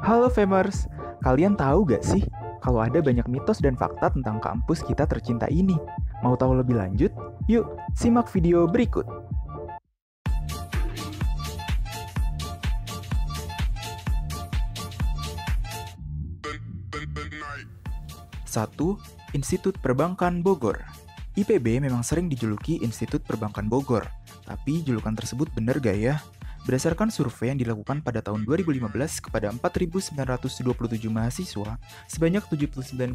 Halo Famers, kalian tahu gak sih kalau ada banyak mitos dan fakta tentang kampus kita tercinta ini? Mau tahu lebih lanjut? Yuk, simak video berikut. 1. Institut Perbankan Bogor. IPB memang sering dijuluki Institut Perbankan Bogor, tapi julukan tersebut benar gak ya? Berdasarkan survei yang dilakukan pada tahun 2015 kepada 4.927 mahasiswa, sebanyak 79,2%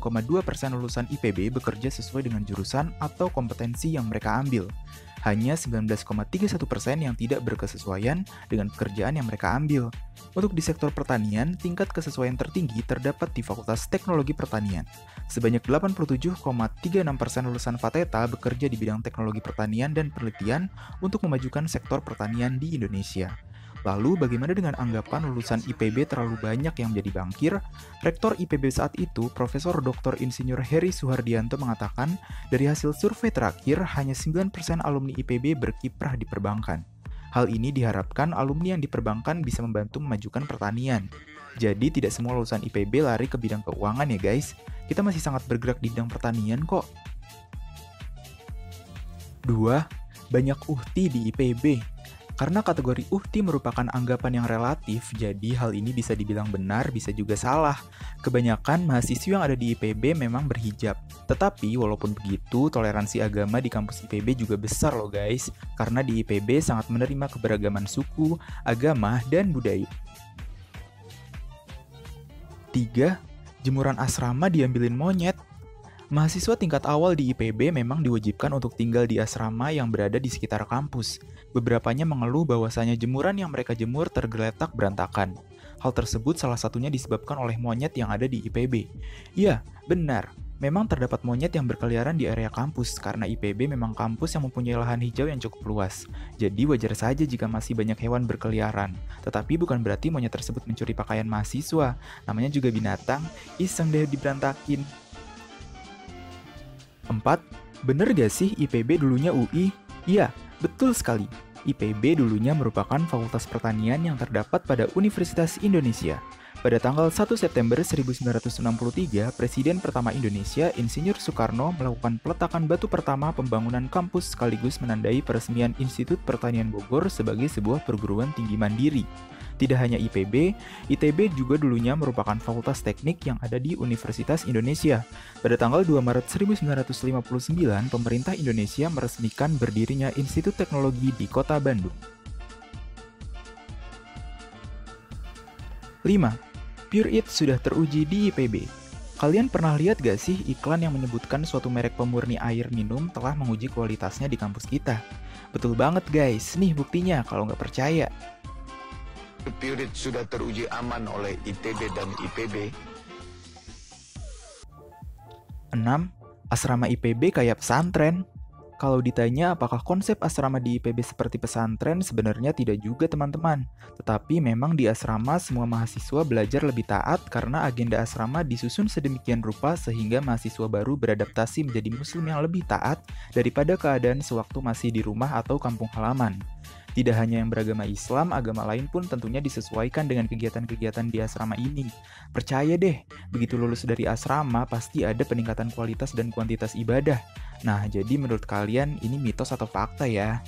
lulusan IPB bekerja sesuai dengan jurusan atau kompetensi yang mereka ambil. Hanya 19,31% yang tidak berkesesuaian dengan pekerjaan yang mereka ambil. Untuk di sektor pertanian, tingkat kesesuaian tertinggi terdapat di Fakultas Teknologi Pertanian. Sebanyak 87,36% lulusan FATETA bekerja di bidang teknologi pertanian dan penelitian untuk memajukan sektor pertanian di Indonesia. Lalu bagaimana dengan anggapan lulusan IPB terlalu banyak yang menjadi bangkir? Rektor IPB saat itu, Profesor Dr. Insinyur Heri Suhardianto mengatakan, dari hasil survei terakhir, hanya 9% alumni IPB berkiprah di perbankan. Hal ini diharapkan alumni yang di perbankan bisa membantu memajukan pertanian. Jadi tidak semua lulusan IPB lari ke bidang keuangan ya guys. Kita masih sangat bergerak di bidang pertanian kok. 2. Banyak uhti di IPB. Karena kategori uhti merupakan anggapan yang relatif, jadi hal ini bisa dibilang benar, bisa juga salah. Kebanyakan mahasiswa yang ada di IPB memang berhijab. Tetapi walaupun begitu, toleransi agama di kampus IPB juga besar loh guys. Karena di IPB sangat menerima keberagaman suku, agama, dan budaya. 3. Jemuran asrama diambilin monyet. Mahasiswa tingkat awal di IPB memang diwajibkan untuk tinggal di asrama yang berada di sekitar kampus. Beberapanya mengeluh bahwasanya jemuran yang mereka jemur tergeletak berantakan. Hal tersebut salah satunya disebabkan oleh monyet yang ada di IPB. Iya, benar. Memang terdapat monyet yang berkeliaran di area kampus karena IPB memang kampus yang mempunyai lahan hijau yang cukup luas. Jadi wajar saja jika masih banyak hewan berkeliaran. Tetapi bukan berarti monyet tersebut mencuri pakaian mahasiswa. Namanya juga binatang, iseng deh diberantakin. 4. Bener gak sih IPB dulunya UI? Iya, betul sekali. IPB dulunya merupakan Fakultas Pertanian yang terdapat pada Universitas Indonesia. Pada tanggal 1 September 1963, Presiden pertama Indonesia, Insinyur Soekarno, melakukan peletakan batu pertama pembangunan kampus sekaligus menandai peresmian Institut Pertanian Bogor sebagai sebuah perguruan tinggi mandiri. Tidak hanya IPB, ITB juga dulunya merupakan fakultas teknik yang ada di Universitas Indonesia. Pada tanggal 2 Maret 1959, pemerintah Indonesia meresmikan berdirinya Institut Teknologi di Kota Bandung. 5. Pure It sudah teruji di IPB. Kalian pernah lihat gak sih iklan yang menyebutkan suatu merek pemurni air minum telah menguji kualitasnya di kampus kita? Betul banget guys, nih buktinya kalau nggak percaya. Pure It sudah teruji aman oleh ITB dan IPB. 6. Asrama IPB kayak pesantren. Kalau ditanya apakah konsep asrama di IPB seperti pesantren, sebenarnya tidak juga teman-teman. Tetapi memang di asrama semua mahasiswa belajar lebih taat karena agenda asrama disusun sedemikian rupa sehingga mahasiswa baru beradaptasi menjadi muslim yang lebih taat daripada keadaan sewaktu masih di rumah atau kampung halaman. Tidak hanya yang beragama Islam, agama lain pun tentunya disesuaikan dengan kegiatan-kegiatan di asrama ini. Percaya deh, begitu lulus dari asrama pasti ada peningkatan kualitas dan kuantitas ibadah. Nah, jadi menurut kalian ini mitos atau fakta ya?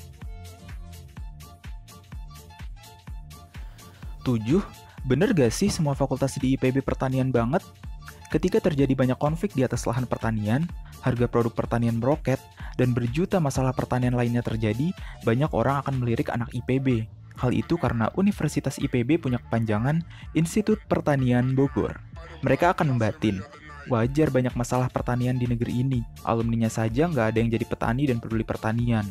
7. Bener gak sih semua fakultas di IPB pertanian banget? Ketika terjadi banyak konflik di atas lahan pertanian, harga produk pertanian meroket, dan berjuta masalah pertanian lainnya terjadi, banyak orang akan melirik anak IPB. Hal itu karena Universitas IPB punya kepanjangan Institut Pertanian Bogor. Mereka akan membatin, wajar banyak masalah pertanian di negeri ini, alumninya saja nggak ada yang jadi petani dan peduli pertanian.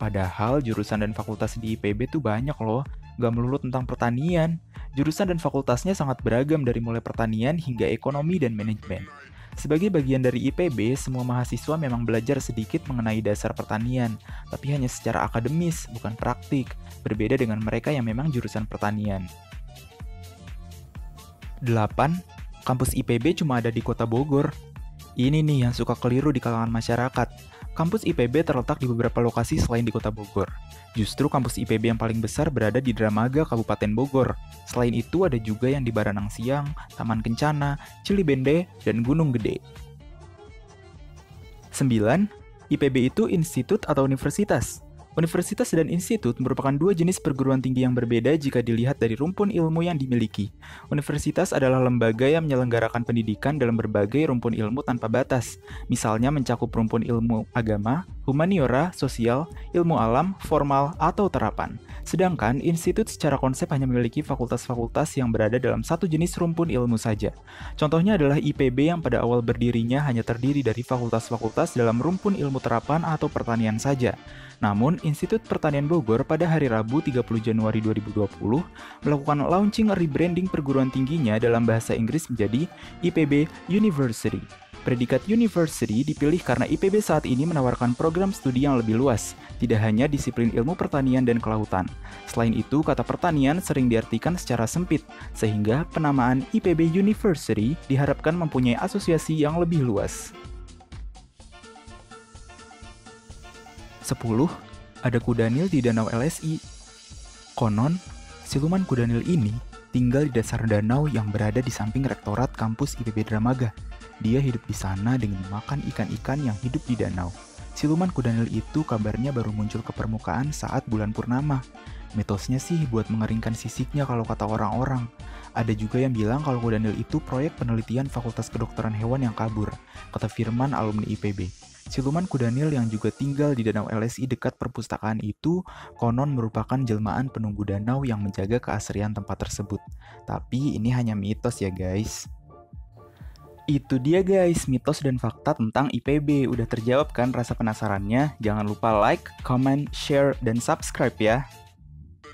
Padahal jurusan dan fakultas di IPB tuh banyak loh, nggak melulu tentang pertanian. Jurusan dan fakultasnya sangat beragam dari mulai pertanian hingga ekonomi dan manajemen. Sebagai bagian dari IPB, semua mahasiswa memang belajar sedikit mengenai dasar pertanian, tapi hanya secara akademis, bukan praktik, berbeda dengan mereka yang memang jurusan pertanian. 8. Kampus IPB cuma ada di Kota Bogor. Ini nih yang suka keliru di kalangan masyarakat. Kampus IPB terletak di beberapa lokasi selain di Kota Bogor. Justru kampus IPB yang paling besar berada di Dramaga, Kabupaten Bogor. Selain itu ada juga yang di Baranang Siang, Taman Kencana, Cilibende, dan Gunung Gede. 9. IPB itu institut atau universitas. Universitas dan institut merupakan dua jenis perguruan tinggi yang berbeda jika dilihat dari rumpun ilmu yang dimiliki. Universitas adalah lembaga yang menyelenggarakan pendidikan dalam berbagai rumpun ilmu tanpa batas, misalnya mencakup rumpun ilmu agama, humaniora, sosial, ilmu alam, formal, atau terapan. Sedangkan institut secara konsep hanya memiliki fakultas-fakultas yang berada dalam satu jenis rumpun ilmu saja. Contohnya adalah IPB yang pada awal berdirinya hanya terdiri dari fakultas-fakultas dalam rumpun ilmu terapan atau pertanian saja. Namun, Institut Pertanian Bogor pada hari Rabu 30 Januari 2020 melakukan launching rebranding perguruan tingginya dalam bahasa Inggris menjadi IPB University. Predikat University dipilih karena IPB saat ini menawarkan program studi yang lebih luas, tidak hanya disiplin ilmu pertanian dan kelautan. Selain itu, kata pertanian sering diartikan secara sempit, sehingga penamaan IPB University diharapkan mempunyai asosiasi yang lebih luas. 10. Ada kudanil di Danau LSI. Konon, siluman kudanil ini tinggal di dasar danau yang berada di samping rektorat kampus IPB Dramaga. Dia hidup di sana dengan memakan ikan-ikan yang hidup di danau. Siluman kudanil itu kabarnya baru muncul ke permukaan saat bulan purnama. Mitosnya sih buat mengeringkan sisiknya kalau kata orang-orang. Ada juga yang bilang kalau kudanil itu proyek penelitian Fakultas Kedokteran Hewan yang kabur, kata Firman alumni IPB. Siluman kudanil yang juga tinggal di Danau LSI dekat perpustakaan itu konon merupakan jelmaan penunggu danau yang menjaga keasrian tempat tersebut. Tapi ini hanya mitos ya guys. Itu dia guys, mitos dan fakta tentang IPB. Udah terjawab kan rasa penasarannya? Jangan lupa like, comment, share, dan subscribe ya.